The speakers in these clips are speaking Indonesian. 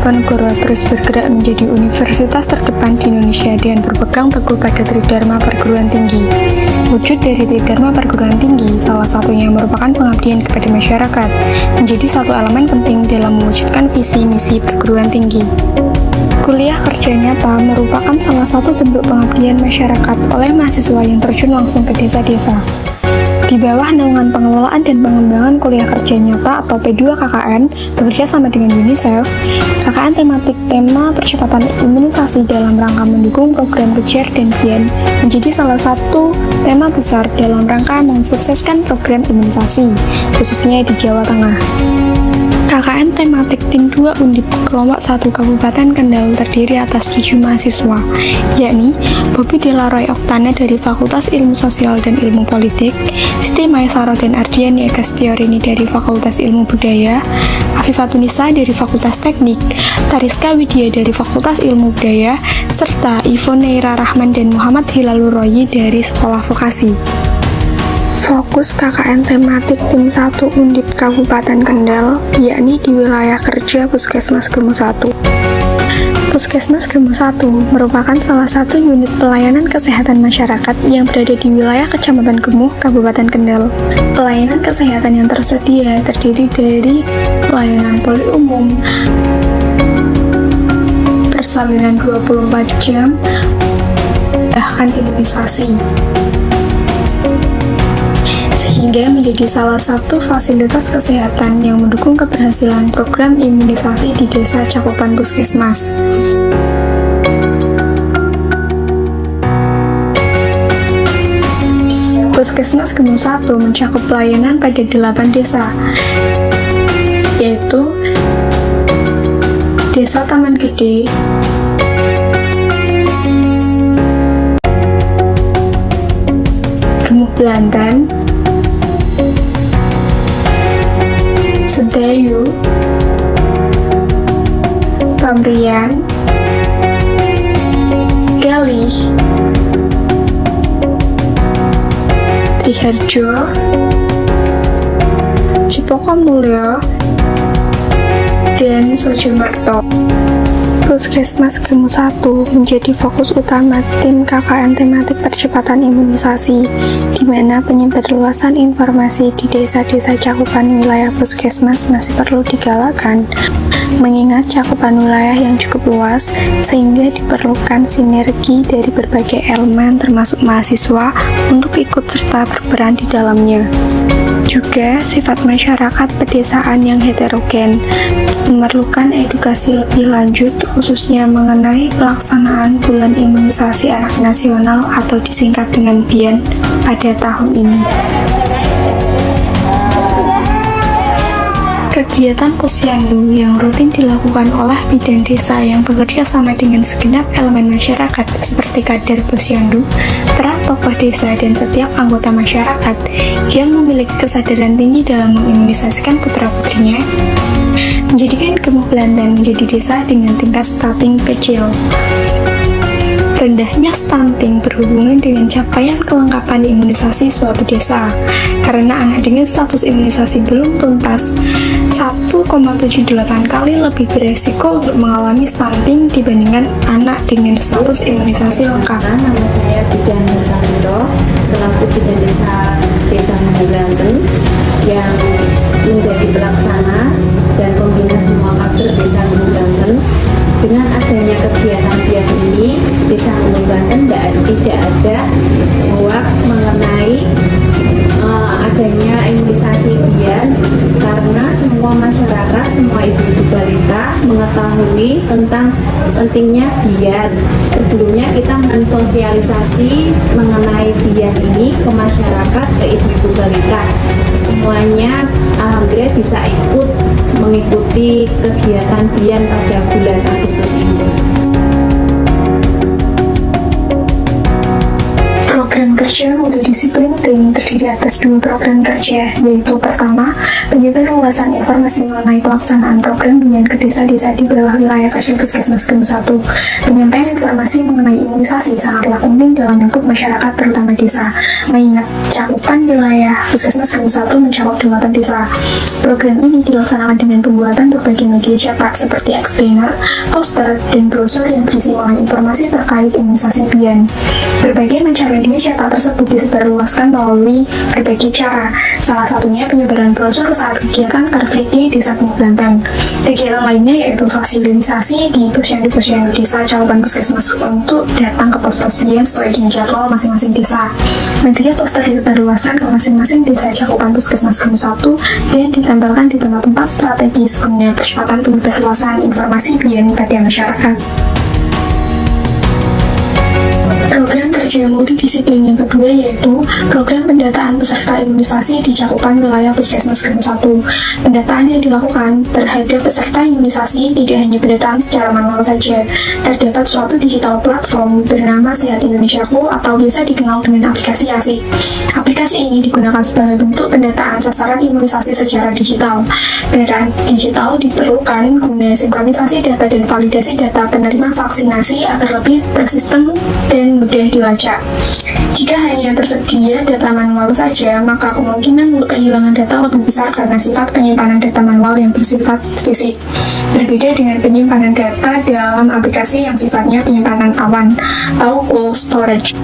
Diponegoro terus bergerak menjadi universitas terdepan di Indonesia dengan berpegang teguh pada Tridharma Perguruan Tinggi. Wujud dari Tridharma Perguruan Tinggi, salah satunya merupakan pengabdian kepada masyarakat, menjadi satu elemen penting dalam mewujudkan visi misi perguruan tinggi. Kuliah kerja nyata merupakan salah satu bentuk pengabdian masyarakat oleh mahasiswa yang terjun langsung ke desa-desa. Di bawah naungan pengelolaan dan pengembangan kuliah kerja nyata atau P2 KKN bekerja sama dengan UNICEF, KKN tematik tema percepatan imunisasi dalam rangka mendukung program kejar dan kian menjadi salah satu tema besar dalam rangka mensukseskan program imunisasi, khususnya di Jawa Tengah. KKN tematik tim 2 Undip kelompok 1 Kabupaten Kendal terdiri atas 7 mahasiswa, yakni Bobi Delaroy Oktana dari Fakultas Ilmu Sosial dan Ilmu Politik, Siti Maesaro dan Ardiani Ekastiorini dari Fakultas Ilmu Budaya, Afifatunisa dari Fakultas Teknik, Tariska Widya dari Fakultas Ilmu Budaya, serta Ivoneira Rahman dan Muhammad Hilaluroyi dari Sekolah Vokasi. Fokus KKN tematik tim 1 Undip Kabupaten Kendal, yakni di wilayah kerja Puskesmas Gemo 1. Puskesmas Gemo 1 merupakan salah satu unit pelayanan kesehatan masyarakat yang berada di wilayah Kecamatan Gemuh, Kabupaten Kendal. Pelayanan kesehatan yang tersedia terdiri dari pelayanan poli umum, persalinan 24 jam, bahkan imunisasi, sehingga menjadi salah satu fasilitas kesehatan yang mendukung keberhasilan program imunisasi di desa cakupan puskesmas. Puskesmas Gemo 1 mencakup pelayanan pada 8 desa, yaitu Desa Taman Gede, Gemuh Belantan, Sedayu, Pamrian, Galih, Triharjo, Cipokomulyo, dan Sojomerto. Puskesmas Gemo 1 menjadi fokus utama tim KKN tematik percepatan imunisasi, di mana penyebarluasan informasi di desa-desa cakupan wilayah puskesmas masih perlu digalakkan, mengingat cakupan wilayah yang cukup luas, sehingga diperlukan sinergi dari berbagai elemen termasuk mahasiswa untuk ikut serta berperan di dalamnya. Juga sifat masyarakat pedesaan yang heterogen memerlukan edukasi lebih lanjut, khususnya mengenai pelaksanaan bulan imunisasi anak nasional atau disingkat dengan BIAN pada tahun ini. Kegiatan posyandu yang rutin dilakukan oleh bidan desa yang bekerja sama dengan segenap elemen masyarakat seperti kader posyandu, peran tokoh desa, dan setiap anggota masyarakat yang memiliki kesadaran tinggi dalam mengimunisasikan putra-putrinya, menjadikan Gemuh Belantan menjadi desa dengan tingkat stunting kecil. Rendahnya stunting berhubungan dengan capaian kelengkapan imunisasi suatu desa, karena anak dengan status imunisasi belum tuntas 1,78 kali lebih beresiko untuk mengalami stunting dibandingkan anak dengan status imunisasi lengkap. Nama saya Bidan Nusantiro, selaku Bidan Desa Gemuh Belantan yang menjadi pelaksana dan pembina semua kader Desa Gemuh Belantan. Dengan adanya kegiatan BIAN ini, Desa Gemuh Belantan tidak ada hoak mengenai adanya imunisasi BIAN, karena semua masyarakat, semua ibu-ibu balita mengetahui tentang pentingnya BIAN. Sebelumnya kita mensosialisasi mengenai BIAN ini ke masyarakat, ke ibu-ibu balita. Semuanya alhamdulillah bisa mengikuti kegiatan BIAN pada bulan Agustus ini. Program kerja multidisiplin tim terdiri atas 2 program kerja, yaitu pertama, penyebaran luasan informasi mengenai pelaksanaan program BIEN ke desa-desa di bawah wilayah kerja Puskesmas Gemuk 1. Penyampaian informasi mengenai imunisasi sangatlah penting dalam lingkup masyarakat terutama desa, mengingat cakupan wilayah Puskesmas Gemuk 1 mencakup 8 desa. Program ini dilaksanakan dengan pembuatan berbagai media cetak seperti explainer, poster, dan brosur yang berisi mengenai informasi terkait imunisasi BIEN. Berbagai macam media cetak tersebut disebarluaskan melalui berbagai cara, salah satunya penyebaran brosur saat kegiatan Car Free Day Desa Gemuk Banten. Kegiatan lainnya yaitu sosialisasi di posyandu-posyandu desa cakupan puskesmas untuk datang ke pos-pos BIEN sesuai dengan jadwal masing-masing desa. Media poster disebarluaskan ke masing-masing desa cakupan puskesmas Gemuk 1 dan ditempelkan di tempat-tempat strategis guna percepatan penyebarluasan informasi BIEN pada masyarakat. Program kerja multidisiplin yang kedua yaitu program pendataan peserta imunisasi di cakupan wilayah Puskesmas Gemuk 1. Pendataan yang dilakukan terhadap peserta imunisasi tidak hanya pendataan secara manual saja. Terdapat suatu digital platform bernama Sehat Indonesiaku atau biasa dikenal dengan aplikasi ASIK. Aplikasi ini digunakan sebagai bentuk pendataan sasaran imunisasi secara digital. Pendataan digital diperlukan guna sinkronisasi data dan validasi data penerima vaksinasi agar lebih persisten dan mudah dilacak. Jika hanya tersedia data manual saja, maka kemungkinan untuk kehilangan data lebih besar karena sifat penyimpanan data manual yang bersifat fisik. Berbeda dengan penyimpanan data dalam aplikasi yang sifatnya penyimpanan awan atau cold storage.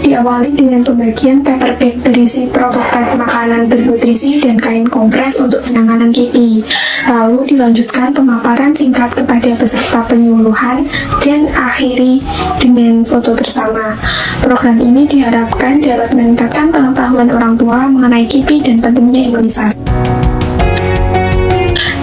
Diawali dengan pembagian paper bag berisi prototipe makanan bernutrisi dan kain kompres untuk penanganan KIPI. Lalu dilanjutkan pemaparan singkat kepada peserta penyuluhan dan akhiri dengan foto bersama. Program ini diharapkan dapat meningkatkan pengetahuan orang tua mengenai KIPI dan pentingnya imunisasi.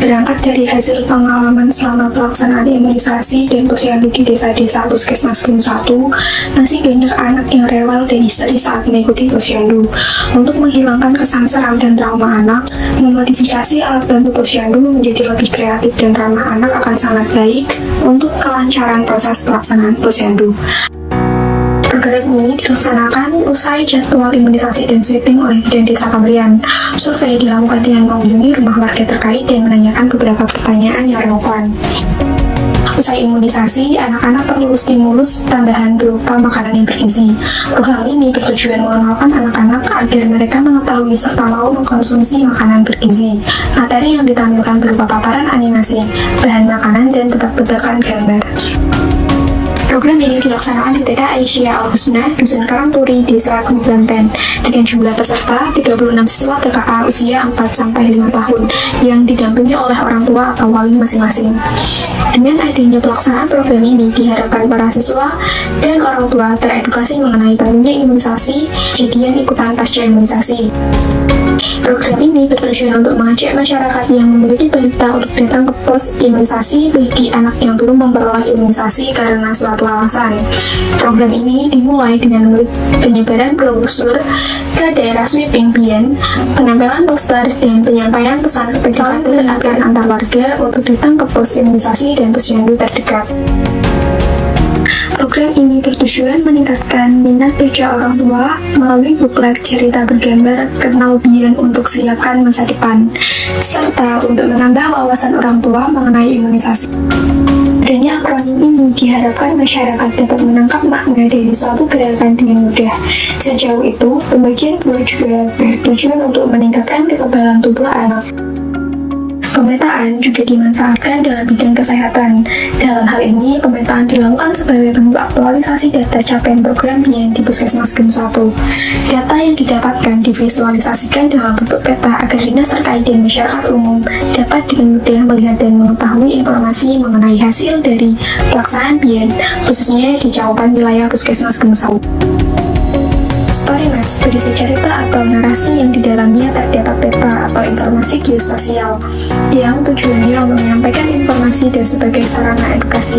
Berangkat dari hasil pengalaman selama pelaksanaan imunisasi dan posyandu di desa-desa Puskesmas Gemuk 1, masih banyak anak yang rewel dan histeris saat mengikuti posyandu. Untuk menghilangkan kesan seram dan trauma anak, memodifikasi alat bantu posyandu menjadi lebih kreatif dan ramah anak akan sangat baik untuk kelancaran proses pelaksanaan posyandu. Program ini dilaksanakan usai jadwal imunisasi dan sweeping oleh Bidan Desa Kambrian. Survei dilakukan dengan mengunjungi rumah warga terkait dan menanyakan beberapa pertanyaan yang relevan. Usai imunisasi, anak-anak perlu stimulus tambahan berupa makanan yang bergizi. Program ini bertujuan mengenalkan anak-anak agar mereka mengetahui serta mau mengkonsumsi makanan bergizi. Materi yang ditampilkan berupa paparan animasi, bahan makanan, dan tebak-tebakan gambar. Program ini dilaksanakan di TK Aisyah Al-Husnah, Dusun Karangturi, Desa Gemuk Banten, dengan jumlah peserta 36 siswa TKA usia 4-5 tahun yang didampingi oleh orang tua atau wali masing-masing. Dengan adanya pelaksanaan program ini, diharapkan para siswa dan orang tua teredukasi mengenai pentingnya imunisasi, jadian ikutan pasca imunisasi. Program ini bertujuan untuk mengajak masyarakat yang memiliki balita untuk datang ke pos imunisasi bagi anak yang belum memperoleh imunisasi karena suatu alasan. Program ini dimulai dengan penyebaran brosur ke daerah sweeping BIEN, penempelan poster, dan penyampaian pesan kebijakan mengingatkan antar warga untuk datang ke pos imunisasi dan posyandu terdekat. Program ini bertujuan meningkatkan minat baca orang tua melalui buklet cerita bergambar Kenal BIEN untuk siapkan masa depan, serta untuk menambah wawasan orang tua mengenai imunisasi. Adanya akronim ini diharapkan masyarakat dapat menangkap makna dari suatu gerakan dengan mudah. Sejauh itu, pembagian buah juga bertujuan untuk meningkatkan kekebalan tubuh anak. Pemetaan juga dimanfaatkan dalam bidang kesehatan. Dalam hal ini, pemetaan dilakukan sebagai bentuk aktualisasi data capaian program BIEN di Puskesmas Gemuk 1. Data yang didapatkan divisualisasikan dalam bentuk peta agar dinas terkait dan masyarakat umum dapat dengan mudah melihat dan mengetahui informasi mengenai hasil dari pelaksanaan BIEN, khususnya di cakupan wilayah Puskesmas Gemuk 1. Story Maps berisi cerita atau narasi yang di dalamnya terdapat peta atau informasi geospasial yang tujuannya untuk menyampaikan informasi dan sebagai sarana edukasi.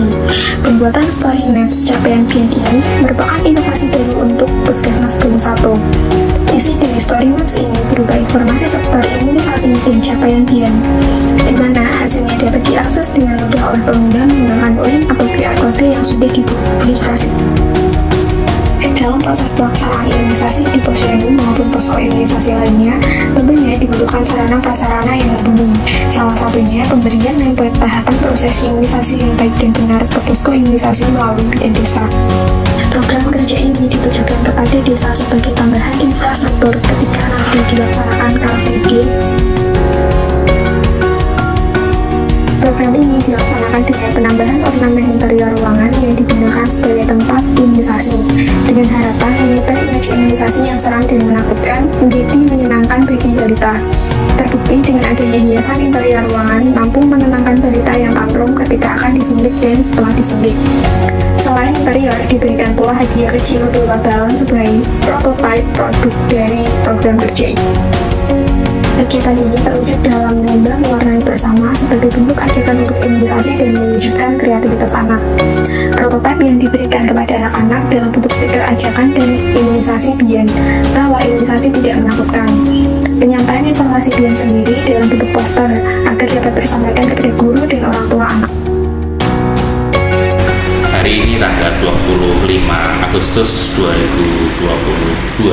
Pembuatan Story Maps capaian BIEN ini merupakan inovasi baru untuk Puskesmas Gemuk 1. Isi dari Story Maps ini berupa informasi seputar imunisasi dan capaian BIEN, di mana hasilnya dapat diakses dengan mudah oleh pengguna menggunakan link atau QR code yang sudah dipublikasikan. Dalam proses pelaksanaan imunisasi di posyandu maupun posko imunisasi lainnya, tentunya dibutuhkan sarana prasarana yang mumpuni. Salah satunya pemberian template tahapan proses imunisasi yang baik dan benar ke posko imunisasi melalui bidan desa. Program kerja ini ditujukan kepada desa sebagai tambahan infrastruktur ketika nanti dilaksanakan Car Free Day. Program ini dilaksanakan dengan penambahan ornamen interior ruangan yang digunakan sebagai tempat imunisasi, dengan harapan mengubah image imunisasi yang seram dan menakutkan menjadi menyenangkan bagi balita. Terbukti dengan adanya hiasan interior ruangan mampu menenangkan balita yang tantrum ketika akan disuntik dan setelah disuntik. Selain interior, diberikan pula hadiah kecil berupa balon sebagai prototipe produk dari program kerja ini. Kegiatan ini terwujud dalam lomba mewarnai bersama sebagai bentuk ajakan untuk imunisasi dan mewujudkan kreativitas anak. Prototipe yang diberikan kepada anak-anak dalam bentuk stiker ajakan dan imunisasi Bian bahwa imunisasi tidak menakutkan. Penyampaian informasi Bian sendiri dalam bentuk poster agar dapat disampaikan kepada guru dan orang tua anak. Hari ini tanggal 25 Agustus 2022,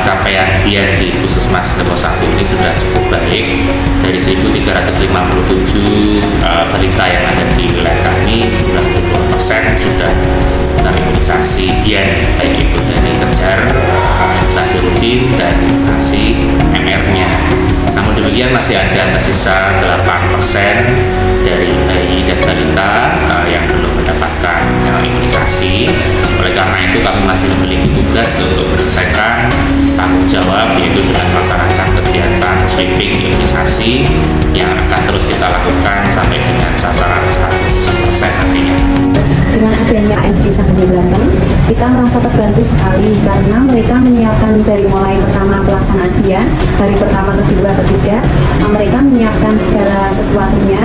capaian Bian di Puskesmas Level 1 ini sudah cukup baik. Dari 1.357 balita yang ada di wilayah kami, 92% sudah terimunisasi Bian, baik itu dari kejar, imunisasi rutin, dan imunisasi MR-nya. Namun demikian masih ada tersisa 8% dari bayi dan balita yang belum mendapatkan imunisasi. Oleh karena itu kami masih memiliki tugas untuk menyelesaikan tanggung jawab, yaitu dengan melaksanakan kegiatan sweeping imunisasi yang akan terus kita lakukan sampai dengan sasaran 100% nantinya. Dengan adanya AMD Sanggup Banten, kita merasa terbantu sekali karena mereka menyiapkan dari mulai pertama pelaksanaan Bian, hari pertama, kedua, ketiga, mereka menyiapkan segala sesuatunya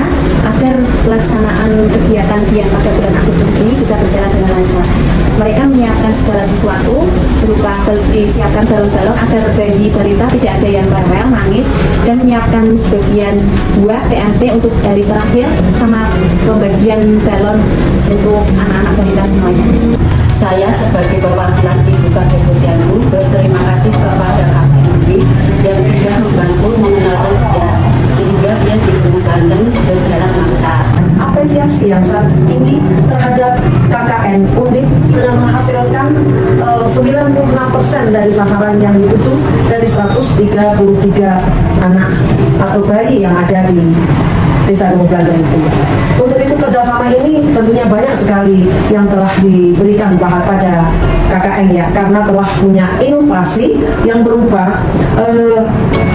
agar pelaksanaan kegiatan Bian pada bulan Agustus ini bisa berjalan dengan lancar. Mereka menyiapkan segala sesuatu berupa disiapkan balon-balon agar bayi balita tidak ada yang rewel, nangis, dan menyiapkan sebagian buah TMT untuk hari terakhir sama pembagian balon untuk anak-anak balita semuanya. Saya sebagai perwakilan Ibu Kakek Posyandu berterima kasih kepada KPMG yang sudah membantu mengenalkan Bian sehingga Bian di Ibu Banten berjalan lancar. Apresiasi yang sangat tinggi terhadap KKN Undip sudah menghasilkan 96% dari sasaran yang dituju dari 133 anak atau bayi yang ada di Desa Gunung Banten itu. Untuk itu kerjasama ini tentunya banyak sekali yang telah diberikan pada KKN ya, karena telah punya inovasi yang berupa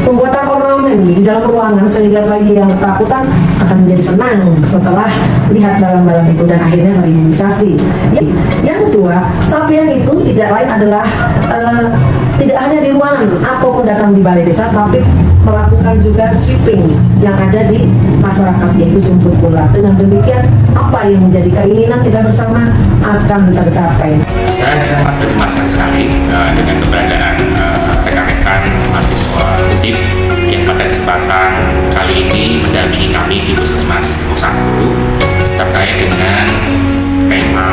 pembuatan ornamen di dalam ruangan sehingga bayi yang ketakutan akan menjadi senang setelah lihat barang-barang itu dan akhirnya terimunisasi. Yang kedua, capaian itu tidak lain adalah tidak hanya di ruangan ataupun datang di balai desa, tapi melakukan juga sweeping yang ada di masyarakat, yaitu jemput bola. Dengan demikian, apa yang menjadi keinginan kita bersama akan tercapai. Saya sangat berterima kasih sekali dengan keberadaan rekan-rekan mahasiswa Undip yang pada kesempatan kali ini mendampingi kami di Puskesmas 1 terkait dengan tema